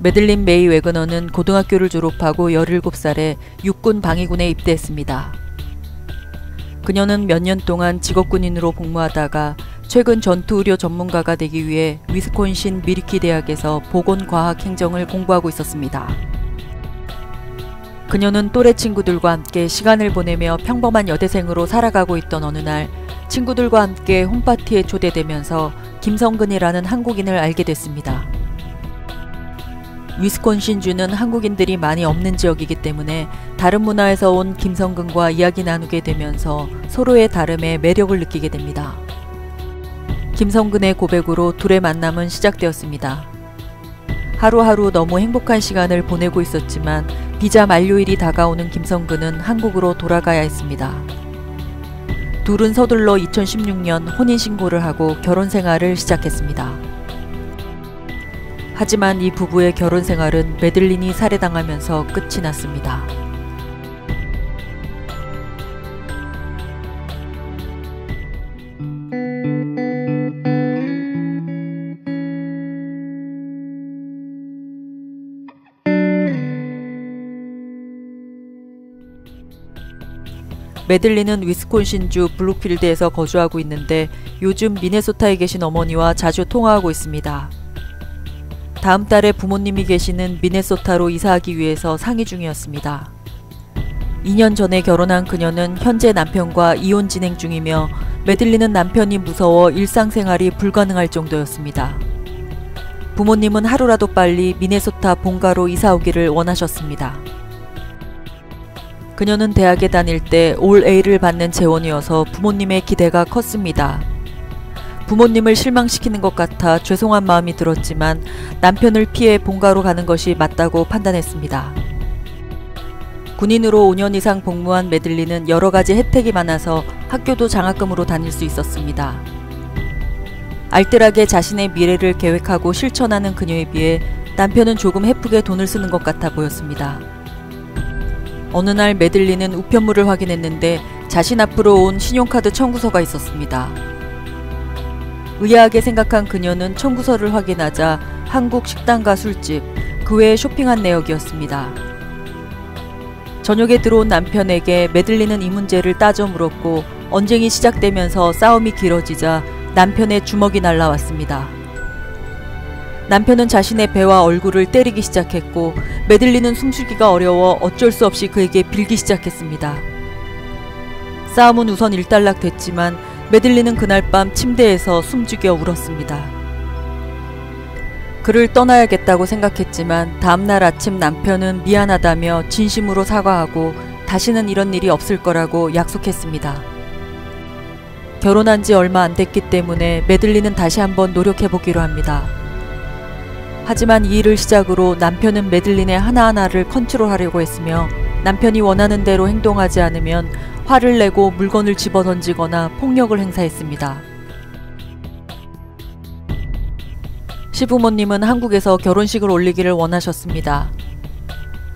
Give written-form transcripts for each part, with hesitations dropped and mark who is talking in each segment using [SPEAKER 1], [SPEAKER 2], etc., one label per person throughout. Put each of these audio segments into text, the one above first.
[SPEAKER 1] 매들린 메이 웨그너는 고등학교를 졸업하고 17살에 육군 방위군에 입대했습니다. 그녀는 몇 년 동안 직업군인으로 복무하다가 최근 전투의료 전문가가 되기 위해 위스콘신 미리키 대학에서 보건과학 행정을 공부하고 있었습니다. 그녀는 또래 친구들과 함께 시간을 보내며 평범한 여대생으로 살아가고 있던 어느 날 친구들과 함께 홈파티에 초대되면서 김성근이라는 한국인을 알게 됐습니다. 위스콘신주는 한국인들이 많이 없는 지역이기 때문에 다른 문화에서 온 김성근과 이야기 나누게 되면서 서로의 다름에 매력을 느끼게 됩니다. 김성근의 고백으로 둘의 만남은 시작되었습니다. 하루하루 너무 행복한 시간을 보내고 있었지만 비자 만료일이 다가오는 김성근은 한국으로 돌아가야 했습니다. 둘은 서둘러 2016년 혼인신고를 하고 결혼 생활을 시작했습니다. 하지만 이 부부의 결혼 생활은 매들린이 살해당하면서 끝이 났습니다. 매들린은 위스콘신주 블루필드에서 거주하고 있는데 요즘 미네소타에 계신 어머니와 자주 통화하고 있습니다. 다음 달에 부모님이 계시는 미네소타로 이사하기 위해서 상의 중이었습니다. 2년 전에 결혼한 그녀는 현재 남편과 이혼 진행 중이며 매들린은 남편이 무서워 일상생활이 불가능할 정도였습니다. 부모님은 하루라도 빨리 미네소타 본가로 이사 오기를 원하셨습니다. 그녀는 대학에 다닐 때 올 A를 받는 재원이어서 부모님의 기대가 컸습니다. 부모님을 실망시키는 것 같아 죄송한 마음이 들었지만 남편을 피해 본가로 가는 것이 맞다고 판단했습니다. 군인으로 5년 이상 복무한 매들린은 여러 가지 혜택이 많아서 학교도 장학금으로 다닐 수 있었습니다. 알뜰하게 자신의 미래를 계획하고 실천하는 그녀에 비해 남편은 조금 헤프게 돈을 쓰는 것 같아 보였습니다. 어느 날 매들린은 우편물을 확인했는데 자신 앞으로 온 신용카드 청구서가 있었습니다. 의아하게 생각한 그녀는 청구서를 확인하자 한국 식당과 술집, 그 외에 쇼핑한 내역이었습니다. 저녁에 들어온 남편에게 매들린은 이 문제를 따져 물었고 언쟁이 시작되면서 싸움이 길어지자 남편의 주먹이 날라왔습니다. 남편은 자신의 배와 얼굴을 때리기 시작했고 매들린은 숨쉬기가 어려워 어쩔 수 없이 그에게 빌기 시작했습니다. 싸움은 우선 일단락됐지만 매들린은 그날 밤 침대에서 숨죽여 울었습니다. 그를 떠나야겠다고 생각했지만 다음날 아침 남편은 미안하다며 진심으로 사과하고 다시는 이런 일이 없을 거라고 약속했습니다. 결혼한 지 얼마 안 됐기 때문에 매들린은 다시 한번 노력해보기로 합니다. 하지만 이 일을 시작으로 남편은 매들린의 하나하나를 컨트롤하려고 했으며 남편이 원하는 대로 행동하지 않으면 화를 내고 물건을 집어던지거나 폭력을 행사했습니다. 시부모님은 한국에서 결혼식을 올리기를 원하셨습니다.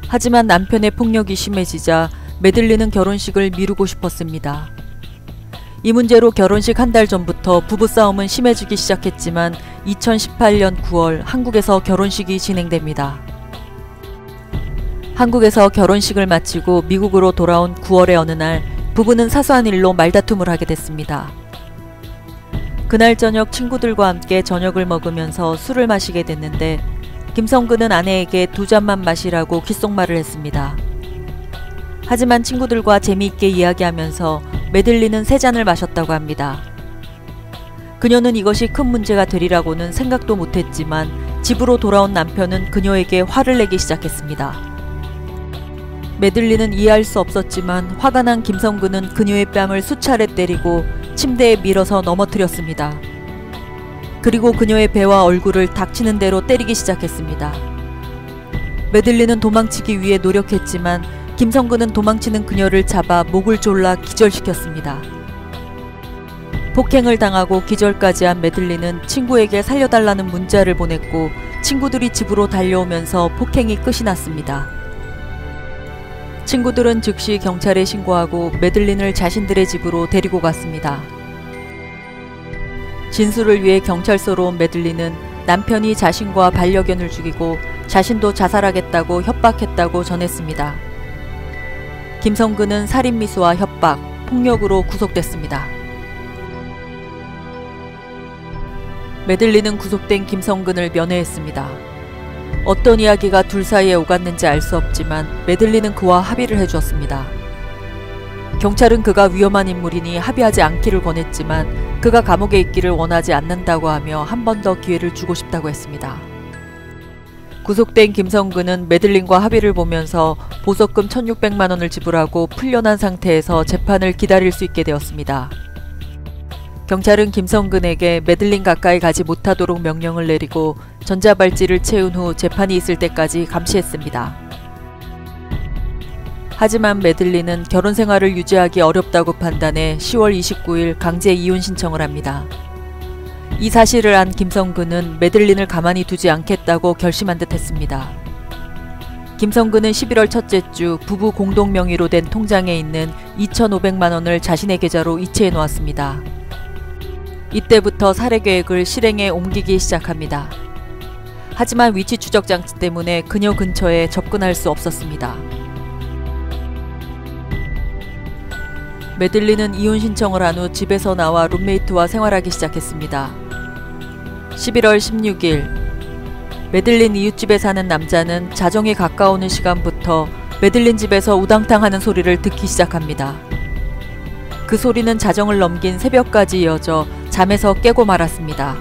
[SPEAKER 1] 하지만 남편의 폭력이 심해지자 매들린은 결혼식을 미루고 싶었습니다. 이 문제로 결혼식 한 달 전부터 부부싸움은 심해지기 시작했지만 2018년 9월 한국에서 결혼식이 진행됩니다. 한국에서 결혼식을 마치고 미국으로 돌아온 9월의 어느 날 부부는 사소한 일로 말다툼을 하게 됐습니다. 그날 저녁 친구들과 함께 저녁을 먹으면서 술을 마시게 됐는데 김성근은 아내에게 2잔만 마시라고 귓속말을 했습니다. 하지만 친구들과 재미있게 이야기하면서 매들린은 3잔을 마셨다고 합니다. 그녀는 이것이 큰 문제가 되리라고는 생각도 못했지만 집으로 돌아온 남편은 그녀에게 화를 내기 시작했습니다. 매들린은 이해할 수 없었지만 화가 난 김성근은 그녀의 뺨을 수차례 때리고 침대에 밀어서 넘어뜨렸습니다. 그리고 그녀의 배와 얼굴을 닥치는 대로 때리기 시작했습니다. 매들린은 도망치기 위해 노력했지만 김성근은 도망치는 그녀를 잡아 목을 졸라 기절시켰습니다. 폭행을 당하고 기절까지 한 매들린은 친구에게 살려달라는 문자를 보냈고 친구들이 집으로 달려오면서 폭행이 끝이 났습니다. 친구들은 즉시 경찰에 신고하고 매들린을 자신들의 집으로 데리고 갔습니다. 진술을 위해 경찰서로 온 매들린은 남편이 자신과 반려견을 죽이고 자신도 자살하겠다고 협박했다고 전했습니다. 김성근은 살인미수와 협박, 폭력으로 구속됐습니다. 메들린은 구속된 김성근을 면회했습니다. 어떤 이야기가 둘 사이에 오갔는지 알 수 없지만 메들린은 그와 합의를 해주었습니다. 경찰은 그가 위험한 인물이니 합의하지 않기를 권했지만 그가 감옥에 있기를 원하지 않는다고 하며 한 번 더 기회를 주고 싶다고 했습니다. 구속된 김성근은 메들린과 합의를 보면서 보석금 1,600만 원을 지불하고 풀려난 상태에서 재판을 기다릴 수 있게 되었습니다. 경찰은 김성근에게 메들린 가까이 가지 못하도록 명령을 내리고 전자발찌를 채운 후 재판이 있을 때까지 감시했습니다. 하지만 메들린은 결혼 생활을 유지하기 어렵다고 판단해 10월 29일 강제 이혼 신청을 합니다. 이 사실을 안 김성근은 메들린을 가만히 두지 않겠다고 결심한 듯 했습니다. 김성근은 11월 첫째 주 부부 공동 명의로 된 통장에 있는 2,500만 원을 자신의 계좌로 이체해 놓았습니다. 이때부터 살해 계획을 실행에 옮기기 시작합니다. 하지만 위치 추적 장치 때문에 그녀 근처에 접근할 수 없었습니다. 메들린은 이혼 신청을 한 후 집에서 나와 룸메이트와 생활하기 시작했습니다. 11월 16일 메들린 이웃집에 사는 남자는 자정에 가까우는 시간부터 메들린 집에서 우당탕하는 소리를 듣기 시작합니다. 그 소리는 자정을 넘긴 새벽까지 이어져 잠에서 깨고 말았습니다.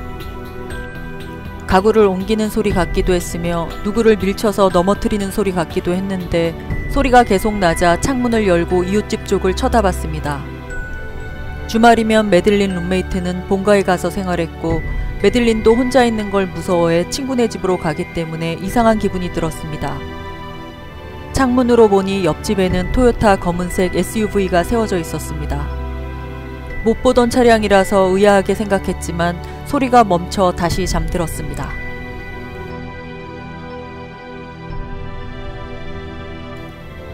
[SPEAKER 1] 가구를 옮기는 소리 같기도 했으며 누구를 밀쳐서 넘어뜨리는 소리 같기도 했는데 소리가 계속 나자 창문을 열고 이웃집 쪽을 쳐다봤습니다. 주말이면 메들린 룸메이트는 본가에 가서 생활했고 메들린도 혼자 있는 걸 무서워해 친구네 집으로 가기 때문에 이상한 기분이 들었습니다. 창문으로 보니 옆집에는 토요타 검은색 SUV가 세워져 있었습니다. 못 보던 차량이라서 의아하게 생각했지만 소리가 멈춰 다시 잠들었습니다.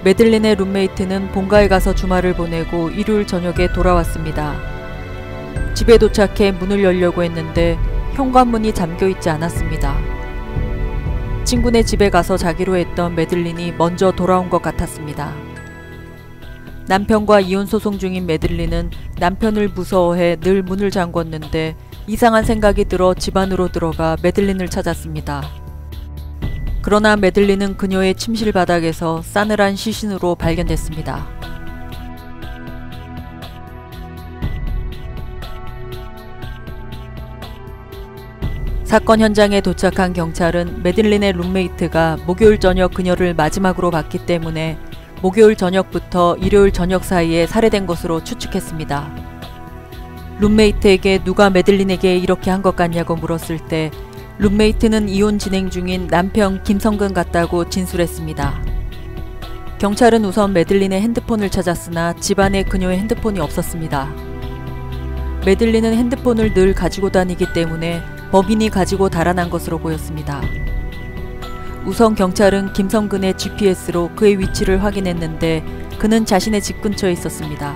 [SPEAKER 1] 메들린의 룸메이트는 본가에 가서 주말을 보내고 일요일 저녁에 돌아왔습니다. 집에 도착해 문을 열려고 했는데 현관문이 잠겨있지 않았습니다. 친구네 집에 가서 자기로 했던 메들린이 먼저 돌아온 것 같았습니다. 남편과 이혼 소송 중인 메들린은 남편을 무서워해 늘 문을 잠궜는데 이상한 생각이 들어 집 안으로 들어가 메들린을 찾았습니다. 그러나 메들린은 그녀의 침실 바닥에서 싸늘한 시신으로 발견됐습니다. 사건 현장에 도착한 경찰은 메들린의 룸메이트가 목요일 저녁 그녀를 마지막으로 봤기 때문에 목요일 저녁부터 일요일 저녁 사이에 살해된 것으로 추측했습니다. 룸메이트에게 누가 메들린에게 이렇게 한 것 같냐고 물었을 때 룸메이트는 이혼 진행 중인 남편 김성근 같다고 진술했습니다. 경찰은 우선 메들린의 핸드폰을 찾았으나 집안에 그녀의 핸드폰이 없었습니다. 메들린은 핸드폰을 늘 가지고 다니기 때문에 법인이 가지고 달아난 것으로 보였습니다. 우선 경찰은 김성근의 GPS로 그의 위치를 확인했는데 그는 자신의 집 근처에 있었습니다.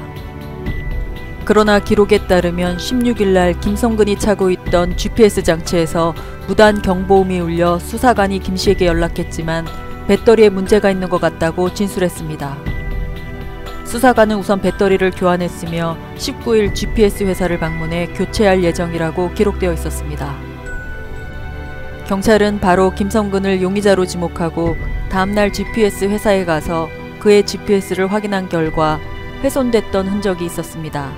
[SPEAKER 1] 그러나 기록에 따르면 16일날 김성근이 차고 있던 GPS 장치에서 무단 경보음이 울려 수사관이 김씨에게 연락했지만 배터리에 문제가 있는 것 같다고 진술했습니다. 수사관은 우선 배터리를 교환했으며 19일 GPS 회사를 방문해 교체할 예정이라고 기록되어 있었습니다. 경찰은 바로 김성근을 용의자로 지목하고 다음날 GPS 회사에 가서 그의 GPS를 확인한 결과 훼손됐던 흔적이 있었습니다.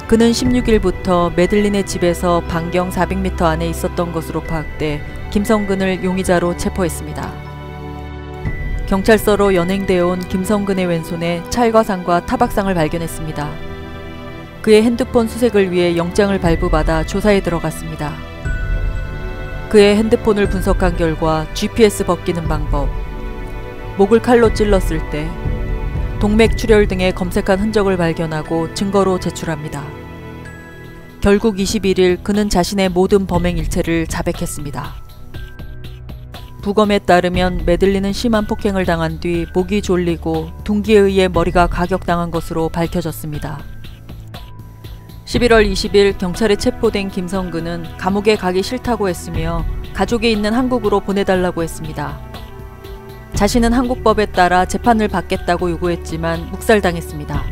[SPEAKER 1] 그는 16일부터 메들린의 집에서 반경 400m 안에 있었던 것으로 파악돼 김성근을 용의자로 체포했습니다. 경찰서로 연행되어 온 김성근의 왼손에 찰과상과 타박상을 발견했습니다. 그의 핸드폰 수색을 위해 영장을 발부받아 조사에 들어갔습니다. 그의 핸드폰을 분석한 결과 GPS 벗기는 방법, 목을 칼로 찔렀을 때, 동맥 출혈 등의 검색한 흔적을 발견하고 증거로 제출합니다. 결국 21일 그는 자신의 모든 범행 일체를 자백했습니다. 부검에 따르면 메들린은 심한 폭행을 당한 뒤 목이 졸리고 둔기에 의해 머리가 가격당한 것으로 밝혀졌습니다. 11월 20일 경찰에 체포된 김성근은 감옥에 가기 싫다고 했으며 가족이 있는 한국으로 보내달라고 했습니다. 자신은 한국법에 따라 재판을 받겠다고 요구했지만 묵살당했습니다.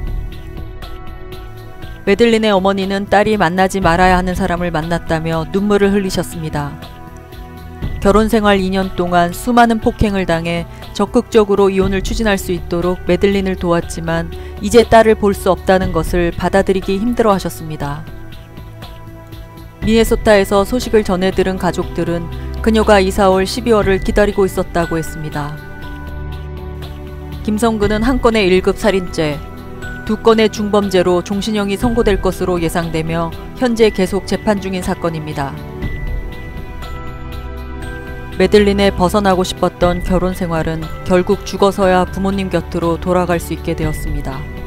[SPEAKER 1] 매들린의 어머니는 딸이 만나지 말아야 하는 사람을 만났다며 눈물을 흘리셨습니다. 결혼생활 2년 동안 수많은 폭행을 당해 적극적으로 이혼을 추진할 수 있도록 매들린을 도왔지만 이제 딸을 볼 수 없다는 것을 받아들이기 힘들어 하셨습니다. 미네소타에서 소식을 전해 들은 가족들은 그녀가 이사 올 12월을 기다리고 있었다고 했습니다. 김성근은 한 건의 1급 살인죄, 2건의 중범죄로 종신형이 선고될 것으로 예상되며 현재 계속 재판 중인 사건입니다. 매들린의 벗어나고 싶었던 결혼 생활은 결국 죽어서야 부모님 곁으로 돌아갈 수 있게 되었습니다.